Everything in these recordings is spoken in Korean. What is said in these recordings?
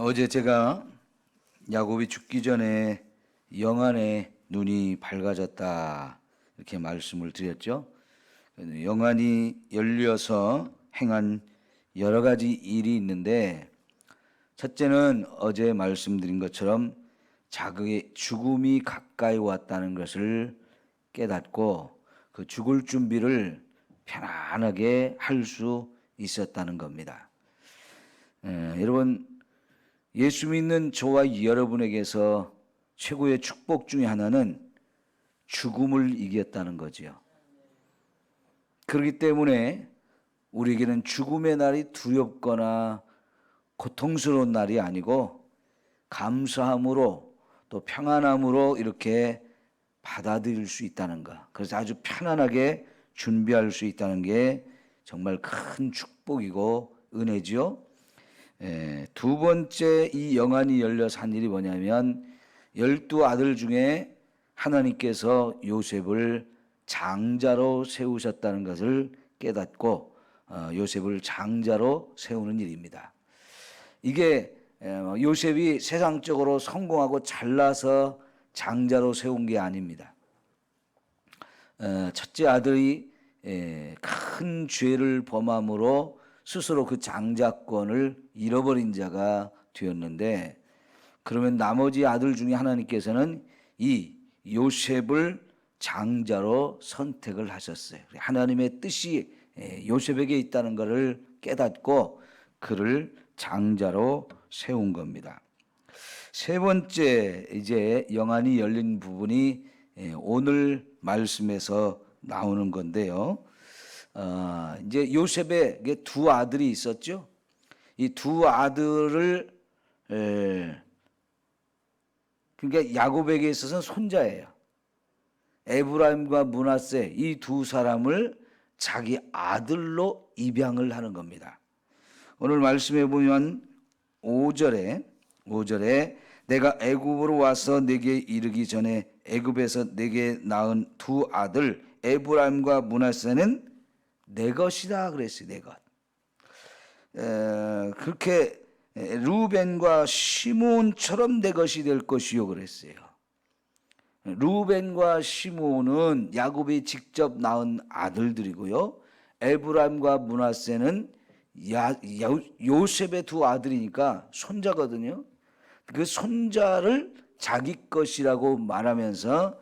어제 제가 야곱이 죽기 전에 영안의 눈이 밝아졌다 이렇게 말씀을 드렸죠. 영안이 열려서 행한 여러 가지 일이 있는데, 첫째는 어제 말씀드린 것처럼 자기의 죽음이 가까이 왔다는 것을 깨닫고 그 죽을 준비를 편안하게 할 수 있었다는 겁니다. 여러분, 예수 믿는 저와 여러분에게서 최고의 축복 중에 하나는 죽음을 이겼다는 거지요. 그렇기 때문에 우리에게는 죽음의 날이 두렵거나 고통스러운 날이 아니고 감사함으로 또 평안함으로 이렇게 받아들일 수 있다는 것, 그래서 아주 편안하게 준비할 수 있다는 게 정말 큰 축복이고 은혜지요. 두 번째 이 영안이 열려서 한 일이 뭐냐면 12아들 중에 하나님께서 요셉을 장자로 세우셨다는 것을 깨닫고 요셉을 장자로 세우는 일입니다. 이게 요셉이 세상적으로 성공하고 잘나서 장자로 세운 게 아닙니다. 첫째 아들이 큰 죄를 범함으로 스스로 그 장자권을 잃어버린 자가 되었는데, 그러면 나머지 아들 중에 하나님께서는 이 요셉을 장자로 선택을 하셨어요. 하나님의 뜻이 요셉에게 있다는 것을 깨닫고 그를 장자로 세운 겁니다. 세 번째 이제 영안이 열린 부분이 오늘 말씀에서 나오는 건데요. 이제 요셉에게 두 아들이 있었죠. 이 두 아들을 그러니까 야곱에게 있어서는 손자예요. 에브라임과 므낫세 이 두 사람을 자기 아들로 입양을 하는 겁니다. 오늘 말씀해 보면 5절에 내가 애굽으로 와서 내게 이르기 전에 애굽에서 내게 낳은 두 아들 에브라임과 므낫세는 내 것이다 그랬어요. 내 것. 그렇게 루벤과 시몬처럼 내 것이 될 것이요 그랬어요. 루벤과 시몬은 야곱이 직접 낳은 아들들이고요. 에브라임과 므낫세는 요셉의 두 아들이니까 손자거든요. 그 손자를 자기 것이라고 말하면서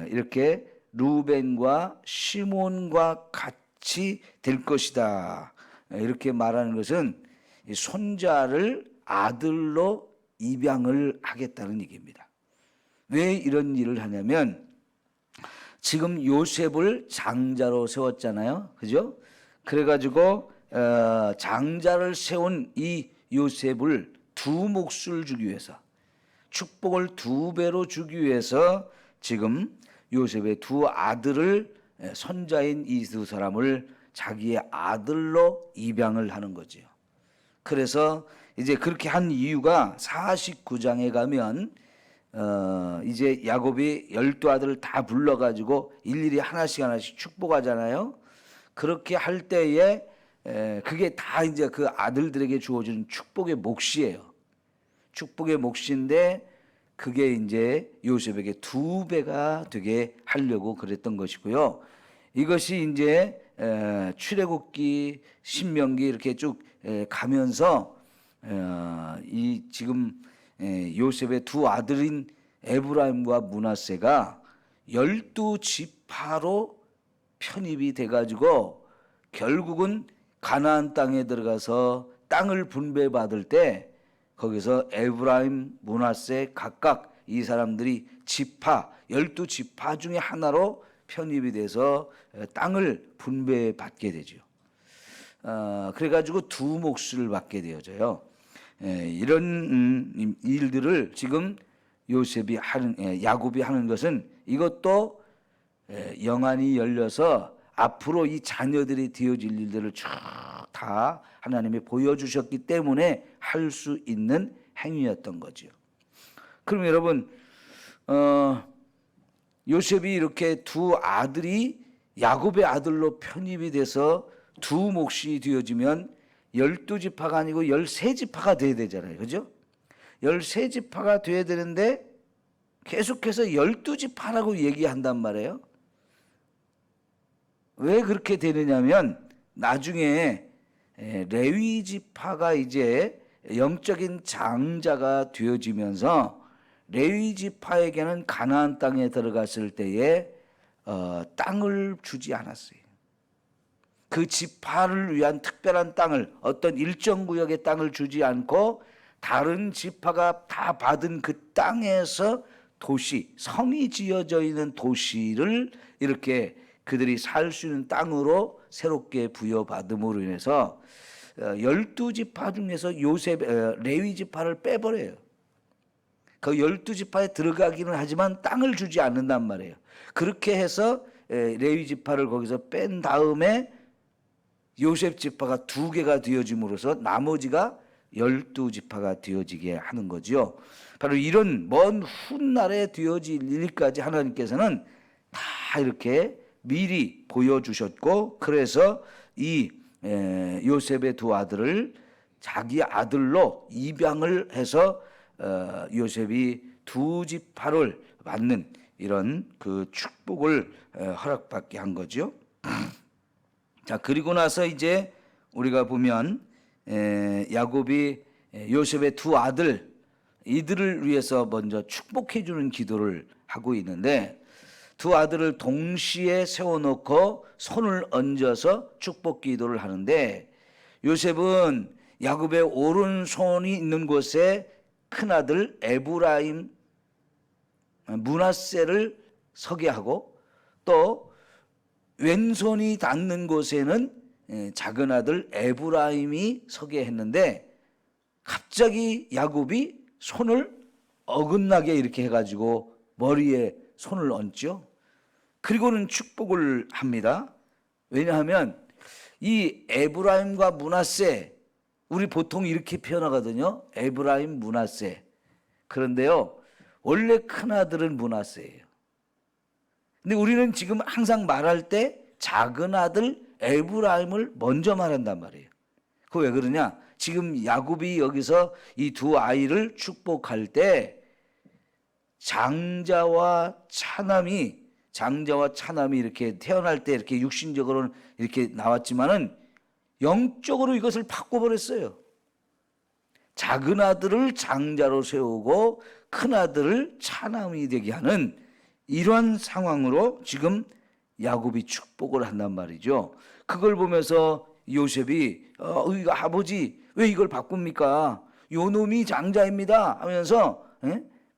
이렇게 루벤과 시몬과 같이 될 것이다 이렇게 말하는 것은 손자를 아들로 입양을 하겠다는 얘기입니다. 왜 이런 일을 하냐면 지금 요셉을 장자로 세웠잖아요. 그죠? 그래가지고 장자를 세운 이 요셉을 두 몫을 주기 위해서, 축복을 두 배로 주기 위해서 지금 요셉의 두 아들을, 손자인 이 두 사람을 자기의 아들로 입양을 하는 거지요. 그래서 이제 그렇게 한 이유가 49장에 가면 이제 야곱이 12아들을 다 불러가지고 일일이 하나씩 축복하잖아요. 그렇게 할 때에 그게 다 이제 그 아들들에게 주어진 축복의 몫이에요. 축복의 몫인데 그게 이제 요셉에게 두 배가 되게 하려고 그랬던 것이고요. 이것이 이제 출애굽기, 신명기 이렇게 쭉 가면서 이 지금 요셉의 두 아들인 에브라임과 므낫세가 12지파로 편입이 돼가지고 결국은 가나안 땅에 들어가서 땅을 분배받을 때 거기서 에브라임, 므낫세 각각 이 사람들이 지파, 12지파 중에 하나로 편입이 돼서 땅을 분배받게 되죠. 그래가지고 두 몫을 받게 되어져요. 이런 일들을 지금 요셉이 하는, 야곱이 하는 것은 이것도 영안이 열려서 앞으로 이 자녀들이 되어질 일들을 쭉 다 하나님이 보여주셨기 때문에 할 수 있는 행위였던 거죠. 그럼 여러분, 요셉이 이렇게 두 아들이 야곱의 아들로 편입이 돼서 두 몫이 되어지면 12지파가 아니고 13지파가 돼야 되잖아요. 그죠? 13지파가 돼야 되는데 계속해서 12지파라고 얘기한단 말이에요. 왜 그렇게 되느냐면 나중에 레위 지파가 이제 영적인 장자가 되어지면서 레위 지파에게는 가나안 땅에 들어갔을 때에 땅을 주지 않았어요. 그 지파를 위한 특별한 땅을, 어떤 일정 구역의 땅을 주지 않고 다른 지파가 다 받은 그 땅에서 도시, 성이 지어져 있는 도시를 이렇게 그들이 살 수 있는 땅으로 새롭게 부여받음으로 인해서 12지파 중에서 레위 지파를 빼버려요. 그 12지파에 들어가기는 하지만 땅을 주지 않는단 말이에요. 그렇게 해서 레위 지파를 거기서 뺀 다음에 요셉 지파가 2개가 되어짐으로써 나머지가 12지파가 되어지게 하는 거죠. 바로 이런 먼 훗날에 되어질 일까지 하나님께서는 다 이렇게 미리 보여주셨고, 그래서 이 요셉의 2 아들을 자기 아들로 입양을 해서 요셉이 2지파를 받는 이런 그 축복을 허락받게 한 거죠. 자, 그리고 나서 이제 우리가 보면 야곱이 요셉의 2 아들, 이들을 위해서 먼저 축복해 주는 기도를 하고 있는데, 2 아들을 동시에 세워놓고 손을 얹어서 축복 기도를 하는데, 요셉은 야곱의 오른손이 있는 곳에 큰아들 에브라임 므낫세를 서게 하고, 또 왼손이 닿는 곳에는 작은 아들 에브라임이 서게 했는데, 갑자기 야곱이 손을 어긋나게 이렇게 해가지고 머리에 손을 얹죠. 그리고는 축복을 합니다. 왜냐하면 이 에브라임과 므낫세, 우리 보통 이렇게 표현하거든요. 에브라임, 므낫세. 그런데요, 원래 큰아들은 므낫세예요. 근데 우리는 지금 항상 말할 때 작은 아들 에브라임을 먼저 말한단 말이에요. 그거 왜 그러냐? 지금 야곱이 여기서 이 2 아이를 축복할 때 장자와 차남이 이렇게 태어날 때 이렇게 육신적으로는 이렇게 나왔지만은 영적으로 이것을 바꿔버렸어요. 작은 아들을 장자로 세우고 큰 아들을 차남이 되게 하는 이러한 상황으로 지금 야곱이 축복을 한단 말이죠. 그걸 보면서 요셉이 아버지 왜 이걸 바꿉니까? 요 놈이 장자입니다 하면서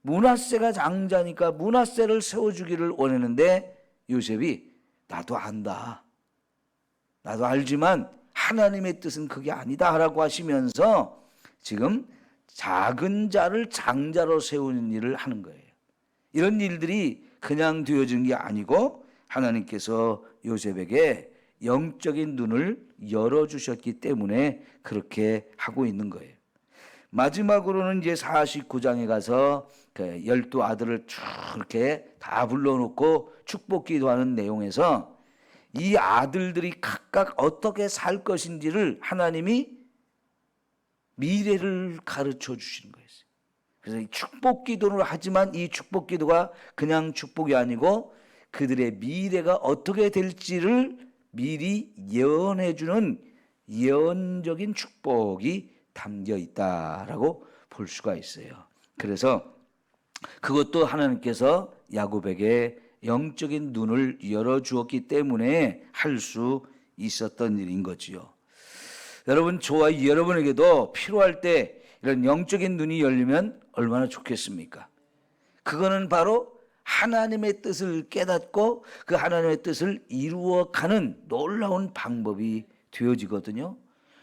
므낫세가 장자니까 므낫세를 세워주기를 원했는데, 요셉이 나도 안다, 나도 알지만 하나님의 뜻은 그게 아니다 라고 하시면서 지금 작은 자를 장자로 세우는 일을 하는 거예요. 이런 일들이 그냥 되어진 게 아니고 하나님께서 요셉에게 영적인 눈을 열어주셨기 때문에 그렇게 하고 있는 거예요. 마지막으로는 이제 49장에 가서 그 12 아들을 쭉 이렇게 다 불러놓고 축복 기도하는 내용에서 이 아들들이 각각 어떻게 살 것인지를 하나님이 미래를 가르쳐 주시는 거예요. 그래서 이 축복 기도를 하지만 이 축복 기도가 그냥 축복이 아니고 그들의 미래가 어떻게 될지를 미리 예언해 주는 예언적인 축복이 담겨 있다라고 볼 수가 있어요. 그래서 그것도 하나님께서 야곱에게 영적인 눈을 열어 주었기 때문에 할 수 있었던 일인 거지요. 여러분, 저와 여러분에게도 필요할 때 이런 영적인 눈이 열리면 얼마나 좋겠습니까? 그거는 바로 하나님의 뜻을 깨닫고 그 하나님의 뜻을 이루어가는 놀라운 방법이 되어지거든요.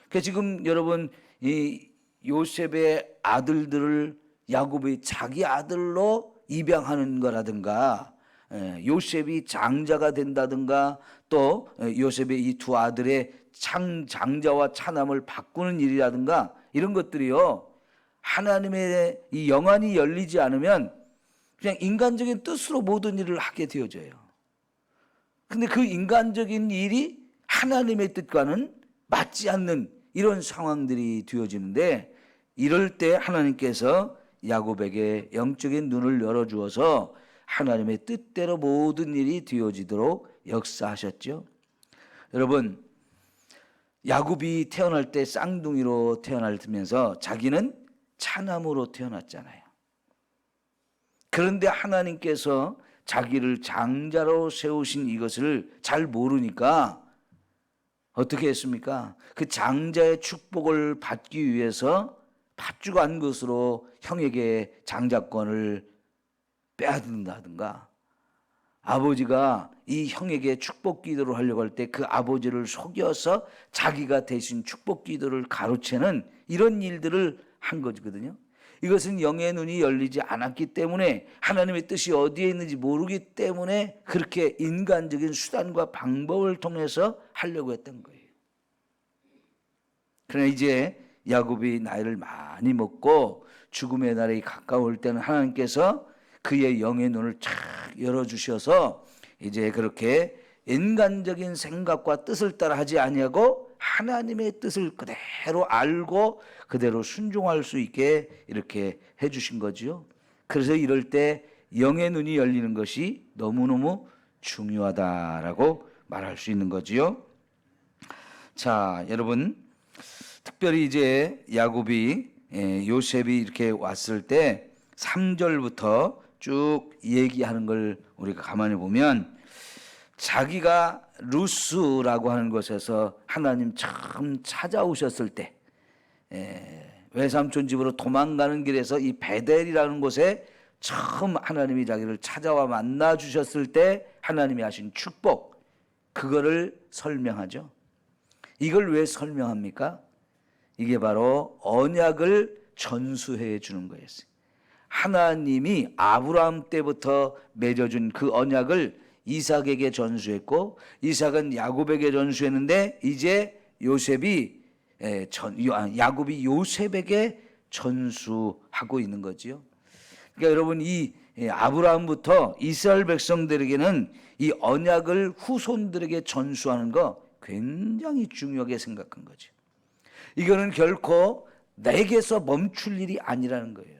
그러니까 지금 여러분, 이 요셉의 아들들을 야곱이 자기 아들로 입양하는 거라든가, 요셉이 장자가 된다든가, 또 요셉의 이 2 아들의 장자와 차남을 바꾸는 일이라든가, 이런 것들이요, 하나님의 이 영안이 열리지 않으면 그냥 인간적인 뜻으로 모든 일을 하게 되어져요. 근데 그 인간적인 일이 하나님의 뜻과는 맞지 않는 이런 상황들이 되어지는데, 이럴 때 하나님께서 야곱에게 영적인 눈을 열어주어서 하나님의 뜻대로 모든 일이 되어지도록 역사하셨죠. 여러분, 야곱이 태어날 때 쌍둥이로 태어나면서 자기는 차남으로 태어났잖아요. 그런데 하나님께서 자기를 장자로 세우신 이것을 잘 모르니까 어떻게 했습니까? 그 장자의 축복을 받기 위해서 팥죽 안 것으로 형에게 장자권을 빼앗는다든가, 아버지가 이 형에게 축복 기도를 하려고 할 때 그 아버지를 속여서 자기가 대신 축복 기도를 가로채는 이런 일들을 한 거거든요. 이것은 영의 눈이 열리지 않았기 때문에, 하나님의 뜻이 어디에 있는지 모르기 때문에 그렇게 인간적인 수단과 방법을 통해서 하려고 했던 거예요. 그러나 이제 야곱이 나이를 많이 먹고 죽음의 날이 가까울 때는 하나님께서 그의 영의 눈을 쫙 열어주셔서 이제 그렇게 인간적인 생각과 뜻을 따라 하지 아니하고 하나님의 뜻을 그대로 알고 그대로 순종할 수 있게 이렇게 해주신 거지요. 그래서 이럴 때 영의 눈이 열리는 것이 너무너무 중요하다라고 말할 수 있는 거지요. 자, 여러분, 특별히 이제 야곱이 요셉이 이렇게 왔을 때 3절부터 쭉 얘기하는 걸 우리가 가만히 보면, 자기가 루스라고 하는 곳에서 하나님 처음 찾아오셨을 때, 외삼촌 집으로 도망가는 길에서 이 베델이라는 곳에 처음 하나님이 자기를 찾아와 만나 주셨을 때 하나님이 하신 축복, 그거를 설명하죠. 이걸 왜 설명합니까? 이게 바로 언약을 전수해 주는 거였어요. 하나님이 아브라함 때부터 맺어준 그 언약을 이삭에게 전수했고, 이삭은 야곱에게 전수했는데 이제 야곱이 요셉에게 전수하고 있는 거지요. 그러니까 여러분, 이 아브라함부터 이스라엘 백성들에게는 이 언약을 후손들에게 전수하는 거 굉장히 중요하게 생각한 거죠. 이거는 결코 내게서 멈출 일이 아니라는 거예요.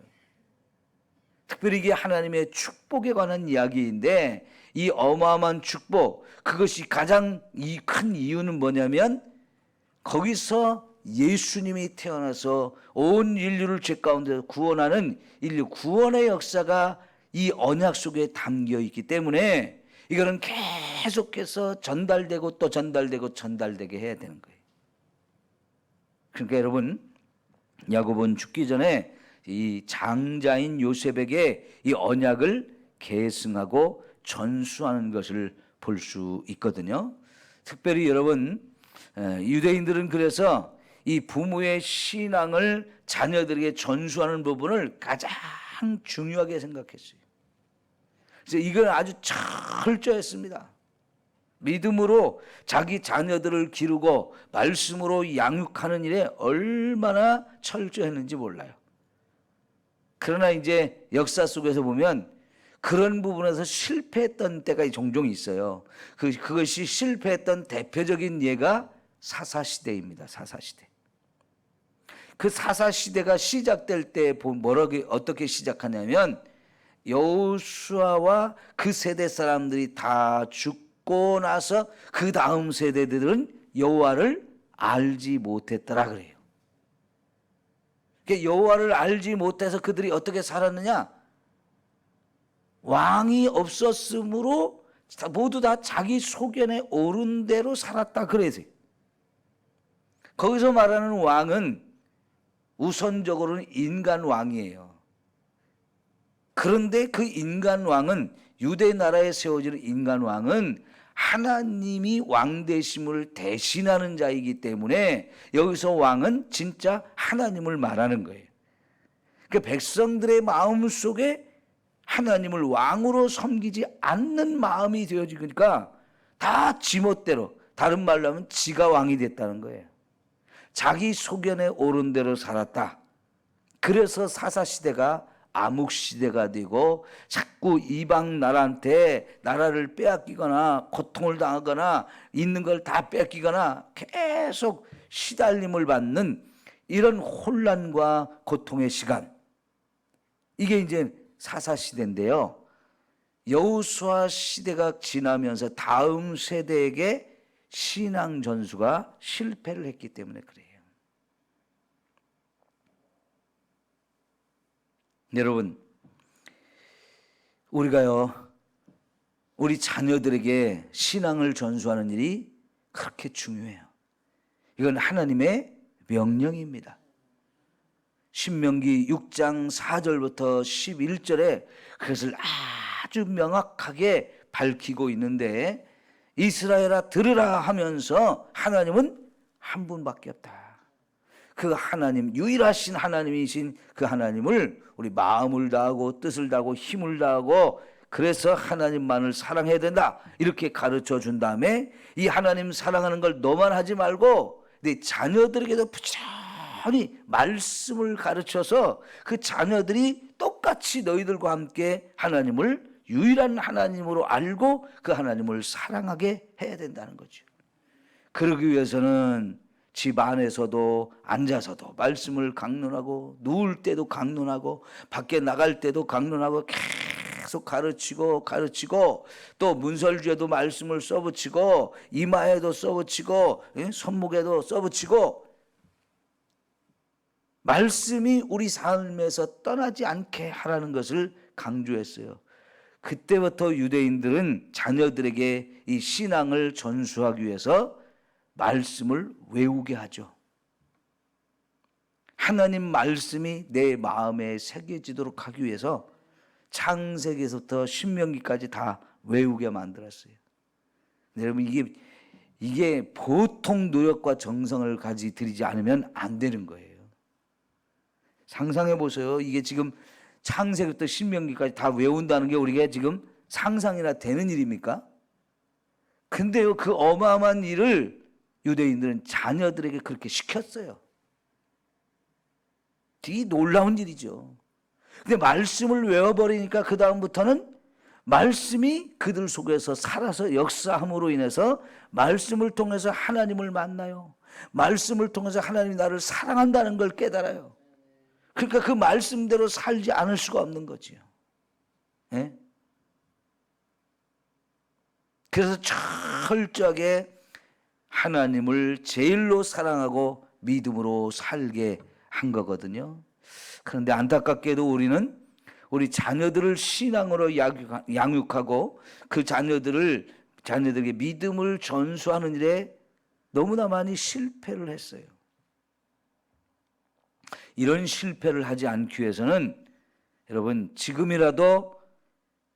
특별히 이게 하나님의 축복에 관한 이야기인데, 이 어마어마한 축복, 그것이 가장 큰 이유는 뭐냐면, 거기서 예수님이 태어나서 온 인류를 죄 가운데 구원하는 인류 구원의 역사가 이 언약 속에 담겨 있기 때문에 이거는 계속해서 전달되고 또 전달되고 전달되게 해야 되는 거예요. 그러니까 여러분, 야곱은 죽기 전에 이 장자인 요셉에게 이 언약을 계승하고 전수하는 것을 볼 수 있거든요. 특별히 여러분, 유대인들은 그래서 이 부모의 신앙을 자녀들에게 전수하는 부분을 가장 중요하게 생각했어요. 그래서 이건 아주 철저했습니다. 믿음으로 자기 자녀들을 기르고 말씀으로 양육하는 일에 얼마나 철저했는지 몰라요. 그러나 이제 역사 속에서 보면 그런 부분에서 실패했던 때가 종종 있어요. 그것이 실패했던 대표적인 예가 사사시대입니다. 사사시대. 그 사사시대가 시작될 때 어떻게 시작하냐면, 여호수아와 그 세대 사람들이 다 죽고 나서 그 다음 세대들은 여호와를 알지 못했더라 그래요. 여호와를 알지 못해서 그들이 어떻게 살았느냐? 왕이 없었으므로 모두 다 자기 소견에 오른 대로 살았다 그래서요. 거기서 말하는 왕은 우선적으로는 인간 왕이에요. 그런데 그 인간 왕은, 유대 나라에 세워지는 인간 왕은 하나님이 왕 되심을 대신하는 자이기 때문에 여기서 왕은 진짜 하나님을 말하는 거예요. 그 백성들의 마음 속에 하나님을 왕으로 섬기지 않는 마음이 되어지니까 다 지멋대로, 다른 말로 하면 지가 왕이 됐다는 거예요. 자기 소견에 오른 대로 살았다. 그래서 사사시대가 암흑시대가 되고 자꾸 이방 나라한테 나라를 빼앗기거나 고통을 당하거나 있는 걸 다 뺏기거나 계속 시달림을 받는 이런 혼란과 고통의 시간, 이게 이제 사사시대인데요. 여호수아 시대가 지나면서 다음 세대에게 신앙 전수가 실패를 했기 때문에 그래요. 여러분, 우리가요, 우리 자녀들에게 신앙을 전수하는 일이 그렇게 중요해요. 이건 하나님의 명령입니다. 신명기 6장 4절부터 11절에 그것을 아주 명확하게 밝히고 있는데, 이스라엘아 들으라 하면서 하나님은 한 분밖에 없다. 그 하나님, 유일하신 하나님이신 그 하나님을 우리 마음을 다하고 뜻을 다하고 힘을 다하고, 그래서 하나님만을 사랑해야 된다, 이렇게 가르쳐 준 다음에 이 하나님 사랑하는 걸 너만 하지 말고 네 자녀들에게도 부지런히 말씀을 가르쳐서 그 자녀들이 똑같이 너희들과 함께 하나님을 유일한 하나님으로 알고 그 하나님을 사랑하게 해야 된다는 거죠. 그러기 위해서는 집 안에서도 앉아서도 말씀을 강론하고, 누울 때도 강론하고, 밖에 나갈 때도 강론하고, 계속 가르치고 또 문설주에도 말씀을 써붙이고, 이마에도 써붙이고, 손목에도 써붙이고, 말씀이 우리 삶에서 떠나지 않게 하라는 것을 강조했어요. 그때부터 유대인들은 자녀들에게 이 신앙을 전수하기 위해서 말씀을 외우게 하죠. 하나님 말씀이 내 마음에 새겨지도록 하기 위해서 창세기에서부터 신명기까지 다 외우게 만들었어요. 여러분, 이게 보통 노력과 정성을 들이지 않으면 안 되는 거예요. 상상해 보세요. 이게 지금 창세기부터 신명기까지 다 외운다는 게 우리가 지금 상상이나 되는 일입니까? 근데요, 그 어마어마한 일을 유대인들은 자녀들에게 그렇게 시켰어요. 되게 놀라운 일이죠. 근데 말씀을 외워버리니까 그 다음부터는 말씀이 그들 속에서 살아서 역사함으로 인해서 말씀을 통해서 하나님을 만나요. 말씀을 통해서 하나님이 나를 사랑한다는 걸 깨달아요. 그러니까 그 말씀대로 살지 않을 수가 없는 거지요. 예? 그래서 철저하게 하나님을 제일로 사랑하고 믿음으로 살게 한 거거든요. 그런데 안타깝게도 우리는 우리 자녀들을 신앙으로 양육하고 그 자녀들에게 믿음을 전수하는 일에 너무나 많이 실패를 했어요. 이런 실패를 하지 않기 위해서는 여러분, 지금이라도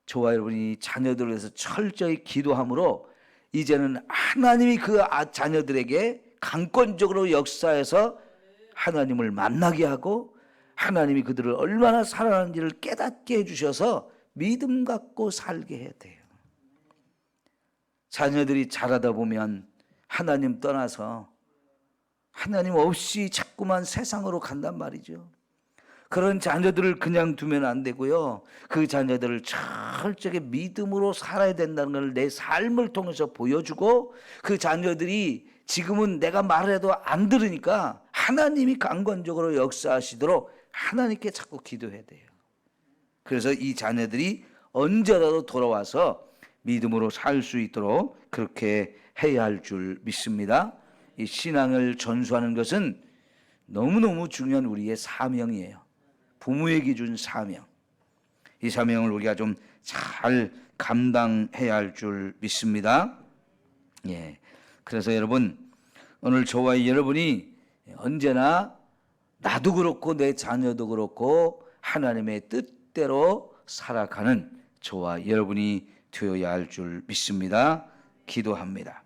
저와 여러분이 자녀들을 위해서 철저히 기도함으로 이제는 하나님이 그 자녀들에게 강권적으로 역사해서 하나님을 만나게 하고, 하나님이 그들을 얼마나 사랑하는지를 깨닫게 해주셔서 믿음 갖고 살게 해야 돼요. 자녀들이 자라다 보면 하나님 떠나서 하나님 없이 자꾸만 세상으로 간단 말이죠. 그런 자녀들을 그냥 두면 안 되고요. 그 자녀들을 철저하게 믿음으로 살아야 된다는 걸 내 삶을 통해서 보여주고, 그 자녀들이 지금은 내가 말해도 안 들으니까 하나님이 강권적으로 역사하시도록 하나님께 자꾸 기도해야 돼요. 그래서 이 자녀들이 언제라도 돌아와서 믿음으로 살 수 있도록 그렇게 해야 할 줄 믿습니다. 이 신앙을 전수하는 것은 너무너무 중요한 우리의 사명이에요. 부모에게 준 사명. 이 사명을 우리가 좀 잘 감당해야 할 줄 믿습니다. 예. 그래서 여러분, 오늘 저와 여러분이 언제나 나도 그렇고 내 자녀도 그렇고 하나님의 뜻대로 살아가는 저와 여러분이 되어야 할 줄 믿습니다. 기도합니다.